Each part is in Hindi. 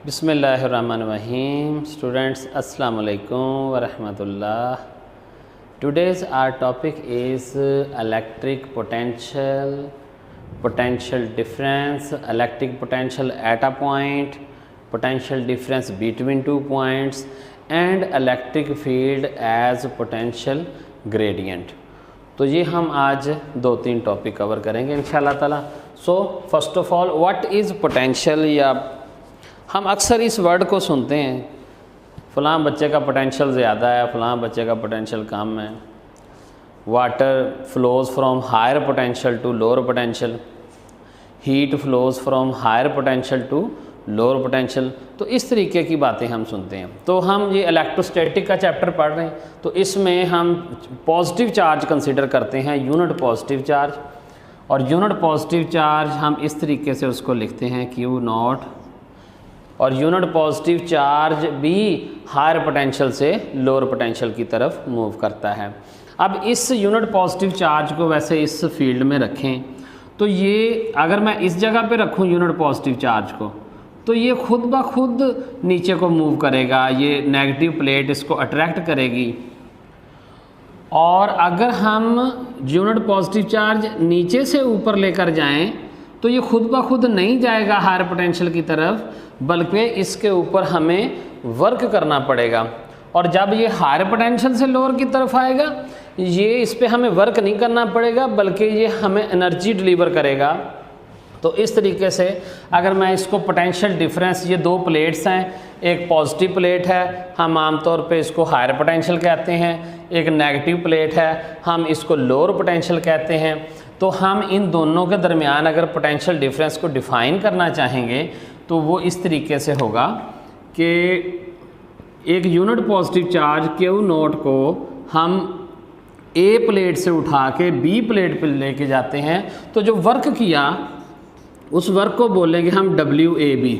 Bismillahirrahmanirrahim. Students, Assalamu alaikum wa rahmatullah. Today's our topic is electric potential, potential difference, electric potential at a point, potential difference between 2 points, and electric field as potential gradient. तो ये हम आज 2-3 टॉपिक कवर करेंगे इंशाल्लाह ताला. So first of all, what is potential, या हम अक्सर इस वर्ड को सुनते हैं, फ़लाँ बच्चे का पोटेंशियल ज़्यादा है, फ़लाँ बच्चे का पोटेंशियल कम है. Water flows from higher potential to lower potential, heat flows from higher potential to lower potential. तो इस तरीके की बातें हम सुनते हैं. तो हम ये इलेक्ट्रोस्टैटिक का चैप्टर पढ़ रहे हैं, तो इसमें हम पॉजिटिव चार्ज कंसिडर करते हैं, यूनिट पॉजिटिव चार्ज. और यूनिट पॉजिटिव चार्ज हम इस तरीके से उसको लिखते हैं Q नॉट, और यूनिट पॉजिटिव चार्ज भी हायर पोटेंशियल से लोअर पोटेंशियल की तरफ मूव करता है. अब इस यूनिट पॉजिटिव चार्ज को वैसे इस फील्ड में रखें तो ये अगर मैं इस जगह पे रखूं यूनिट पॉजिटिव चार्ज को, तो ये खुद ब खुद नीचे को मूव करेगा, ये नेगेटिव प्लेट इसको अट्रैक्ट करेगी. और अगर हम यूनिट पॉजिटिव चार्ज नीचे से ऊपर लेकर जाएं तो ये खुद ब खुद नहीं जाएगा हायर पोटेंशियल की तरफ, बल्कि इसके ऊपर हमें वर्क करना पड़ेगा. और जब ये हायर पोटेंशियल से लोअर की तरफ आएगा, ये इस पे हमें वर्क नहीं करना पड़ेगा, बल्कि ये हमें एनर्जी डिलीवर करेगा. तो इस तरीके से अगर मैं इसको पोटेंशियल डिफरेंस, ये 2 प्लेट्स हैं, एक पॉजिटिव प्लेट है, हम आमतौर पे इसको हायर पोटेंशियल कहते हैं, एक नेगेटिव प्लेट है, हम इसको लोअर पोटेंशियल कहते हैं. तो हम इन दोनों के दरमियान अगर पोटेंशियल डिफरेंस को डिफ़ाइन करना चाहेंगे तो वो इस तरीके से होगा कि एक unit positive charge Q note को हम A प्लेट से उठा के B प्लेट पर लेके जाते हैं, तो जो वर्क किया उस वर्क को बोलेंगे हम WAB.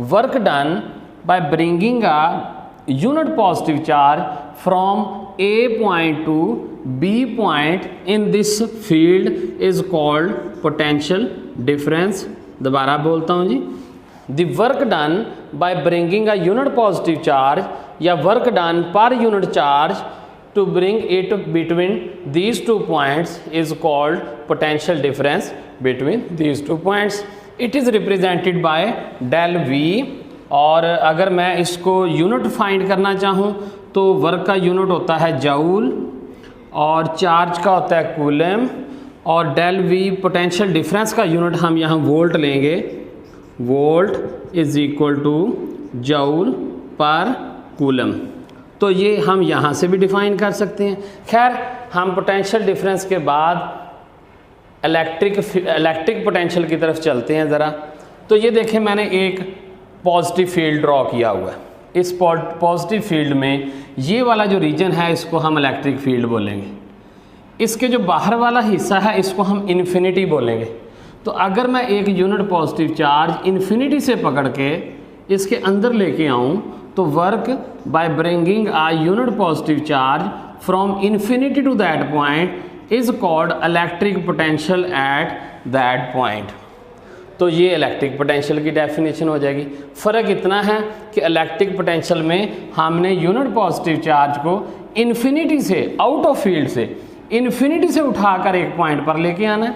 Work done by bringing a unit positive charge from A point to B point in this field is called potential difference. दोबारा बोलता हूँ जी, the work done by bringing a unit positive charge या work done per unit charge to bring it between these 2 points is called potential difference between these 2 points. It is represented by del V. और अगर मैं इसको यूनिट फाइंड करना चाहूँ तो वर्क का यूनिट होता है जूल और चार्ज का होता है कूलम, और डेल वी पोटेंशियल डिफरेंस का यूनिट हम यहाँ वोल्ट लेंगे. Volt is equal two joule per coulomb. तो ये हम यहाँ से भी डिफाइन कर सकते हैं. खैर, हम पोटेंशियल डिफरेंस के बाद इलेक्ट्रिक पोटेंशियल की तरफ चलते हैं ज़रा. तो ये देखें, मैंने एक पॉजिटिव फील्ड ड्रॉ किया हुआ है. इस पॉजिटिव फील्ड में ये वाला जो रीजन है इसको हम इलेक्ट्रिक फील्ड बोलेंगे. इसके जो बाहर वाला हिस्सा है इसको हम इन्फिनिटी बोलेंगे. तो अगर मैं एक यूनिट पॉजिटिव चार्ज इन्फिनिटी से पकड़ के इसके अंदर लेके आऊँ तो work by bringing a unit positive charge from infinity to that point is called electric potential at that point. तो ये इलेक्ट्रिक पोटेंशियल की डेफिनेशन हो जाएगी. फ़र्क इतना है कि इलेक्ट्रिक पोटेंशियल में हमने यूनिट पॉजिटिव चार्ज को इन्फिनिटी से, आउट ऑफ फील्ड से, इन्फिनिटी से उठाकर एक पॉइंट पर लेके आना है.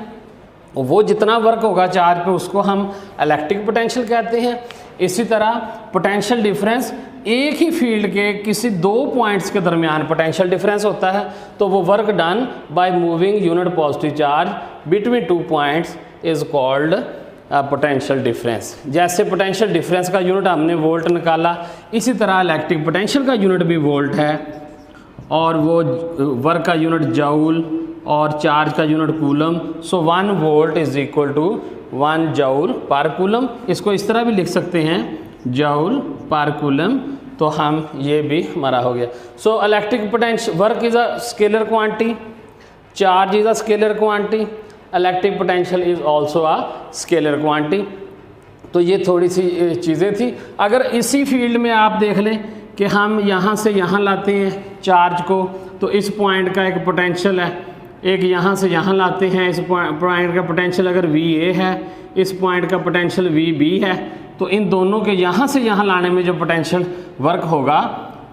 वो जितना वर्क होगा चार्ज पे उसको हम इलेक्ट्रिक पोटेंशियल कहते हैं. इसी तरह पोटेंशियल डिफरेंस, एक ही फील्ड के किसी 2 पॉइंट्स के दरमियान पोटेंशियल डिफरेंस होता है, तो वो work done by moving unit positive charge between 2 points is called potential difference. जैसे पोटेंशियल डिफरेंस का यूनिट हमने वोल्ट निकाला, इसी तरह इलेक्ट्रिक पोटेंशियल का यूनिट भी वोल्ट है, और वो वर्क का यूनिट जूल और चार्ज का unit coulomb. So 1 volt is equal to 1 joule per coulomb. इसको इस तरह भी लिख सकते हैं, जूल पर कूलम. तो हम ये भी हमारा हो गया. So electric potential work is a scalar quantity, charge is a scalar quantity, electric potential is also a scalar quantity. तो ये थोड़ी सी चीज़ें थी. अगर इसी फील्ड में आप देख लें कि हम यहाँ से यहाँ लाते हैं चार्ज को, तो इस पॉइंट का एक पोटेंशियल है, एक यहाँ से यहाँ लाते हैं, इस पॉइंट का पोटेंशियल अगर VA है, इस पॉइंट का पोटेंशियल VB है, तो इन दोनों के यहाँ से यहाँ लाने में जो पोटेंशियल वर्क होगा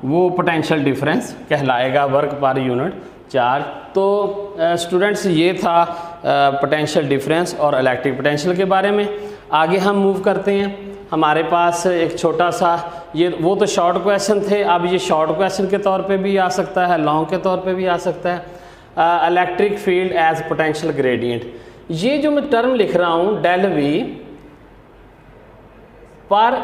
वो पोटेंशियल डिफरेंस कहलाएगा, वर्क पर यूनिट चार्ज। तो स्टूडेंट्स ये था पोटेंशियल डिफरेंस और इलेक्ट्रिक पोटेंशियल के बारे में। आगे हम मूव करते हैं। हमारे पास एक छोटा सा वो तो शॉर्ट क्वेश्चन थे, अब ये शॉर्ट क्वेश्चन के तौर पे भी आ सकता है, लॉन्ग के तौर पे भी आ सकता है। Electric field as potential gradient, ये जो मैं टर्म लिख रहा हूँ del V per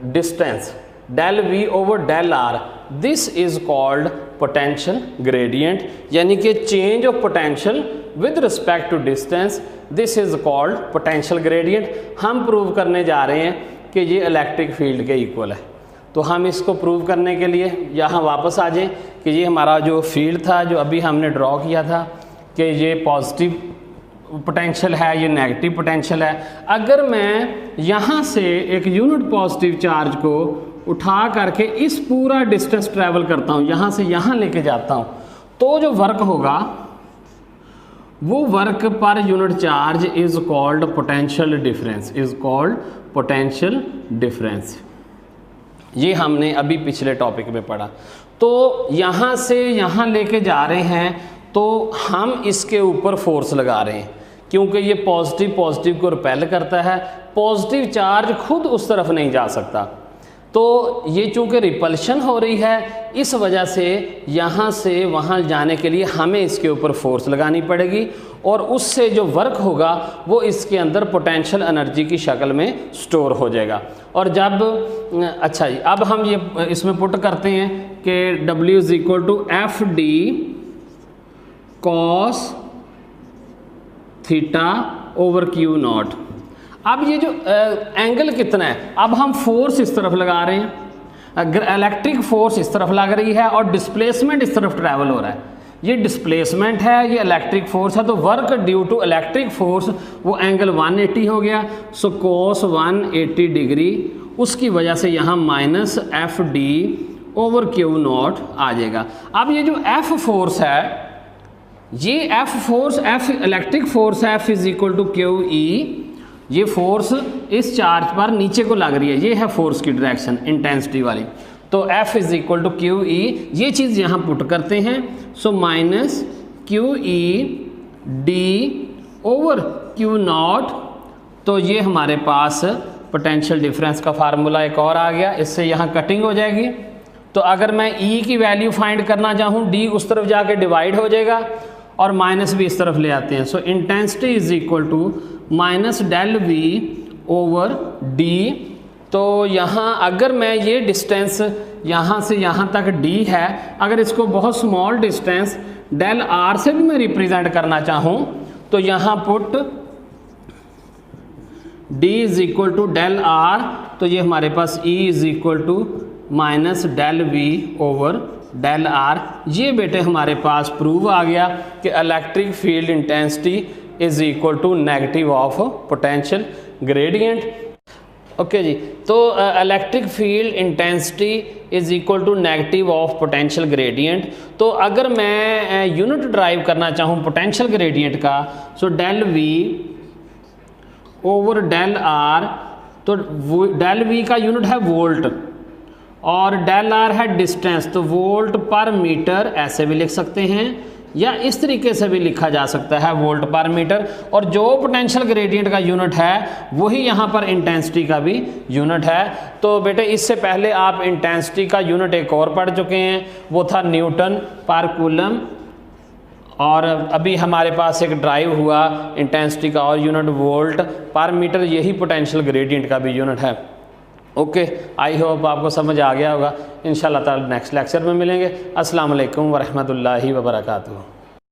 distance, del V over del R, this is called potential gradient, यानी कि change of potential with respect to distance, this is called potential gradient. हम प्रूव करने जा रहे हैं कि ये इलेक्ट्रिक फील्ड के इक्वल है। तो हम इसको प्रूव करने के लिए यहाँ वापस आ जाएं कि ये हमारा जो फील्ड था जो अभी हमने ड्रॉ किया था कि ये पॉजिटिव पोटेंशियल है, ये नेगेटिव पोटेंशियल है। अगर मैं यहाँ से एक यूनिट पॉजिटिव चार्ज को उठा करके इस पूरा डिस्टेंस ट्रैवल करता हूँ, यहाँ से यहाँ लेके जाता हूँ, तो जो वर्क होगा वो work per unit charge is called potential difference, is called potential difference. ये हमने अभी पिछले टॉपिक में पढ़ा। तो यहाँ से यहाँ लेके जा रहे हैं तो हम इसके ऊपर फोर्स लगा रहे हैं, क्योंकि ये पॉजिटिव पॉजिटिव को रिपेल करता है, पॉजिटिव चार्ज खुद उस तरफ नहीं जा सकता। तो ये चूँकि रिपल्शन हो रही है, इस वजह से यहाँ से वहाँ जाने के लिए हमें इसके ऊपर फोर्स लगानी पड़ेगी और उससे जो वर्क होगा वो इसके अंदर पोटेंशियल एनर्जी की शक्ल में स्टोर हो जाएगा। और जब अच्छा जी, अब हम ये इसमें पुट करते हैं कि W is equal to F D cos theta over Q naught. अब ये जो एंगल कितना है, अब हम फोर्स इस तरफ लगा रहे हैं, अगर इलेक्ट्रिक फोर्स इस तरफ लग रही है और डिस्प्लेसमेंट इस तरफ ट्रैवल हो रहा है, ये डिस्प्लेसमेंट है, ये इलेक्ट्रिक फोर्स है, तो work due to electric force वो एंगल 180 हो गया। सो कोस 180 डिग्री, उसकी वजह से यहाँ minus F D over Q naught आ जाएगा। अब ये जो एफ फोर्स है, ये F force, F electric force है, F is equal to Q E, ये फोर्स इस चार्ज पर नीचे को लग रही है, ये है फोर्स की डायरेक्शन इंटेंसिटी वाली। तो F is equal to Q E, ये चीज़ यहाँ पुट करते हैं। So minus Q E D over Q naught, तो ये हमारे पास पोटेंशियल डिफरेंस का फार्मूला एक और आ गया, इससे यहाँ कटिंग हो जाएगी। तो अगर मैं E की वैल्यू फाइंड करना चाहूँ, D उस तरफ जाके डिवाइड हो जाएगा और माइनस भी इस तरफ ले आते हैं। So intensity is equal to minus del V over D. तो यहाँ अगर मैं ये डिस्टेंस यहाँ से यहाँ तक d है, अगर इसको बहुत स्मॉल डिस्टेंस डेल r से भी मैं रिप्रेजेंट करना चाहूँ तो यहाँ put d is equal to del r, तो ये हमारे पास E is equal to minus del V over del R. ये बेटे हमारे पास प्रूव आ गया कि electric field intensity is equal to negative of potential gradient. Okay जी, तो electric field intensity is equal to negative of potential gradient. तो अगर मैं यूनिट ड्राइव करना चाहूँ पोटेंशियल ग्रेडियंट का, so del V over del R, तो डेल वी का यूनिट है वोल्ट और डेल आर है डिस्टेंस, तो वोल्ट पर मीटर ऐसे भी लिख सकते हैं या इस तरीके से भी लिखा जा सकता है वोल्ट पर मीटर। और जो पोटेंशियल ग्रेडियंट का यूनिट है वही यहाँ पर इंटेंसिटी का भी यूनिट है। तो बेटे इससे पहले आप इंटेंसिटी का यूनिट एक और पढ़ चुके हैं, वो था न्यूटन पर कूलम, और अभी हमारे पास एक ड्राइव हुआ इंटेंसिटी का और यूनिट वोल्ट पर मीटर, यही पोटेंशियल ग्रेडियंट का भी यूनिट है। ओके, आई होप आपको समझ आ गया होगा। इंशाल्लाह ताला नेक्स्ट लेक्चर में मिलेंगे। अस्सलाम वालेकुम वरहमतुल्लाहि वबरकातुहू।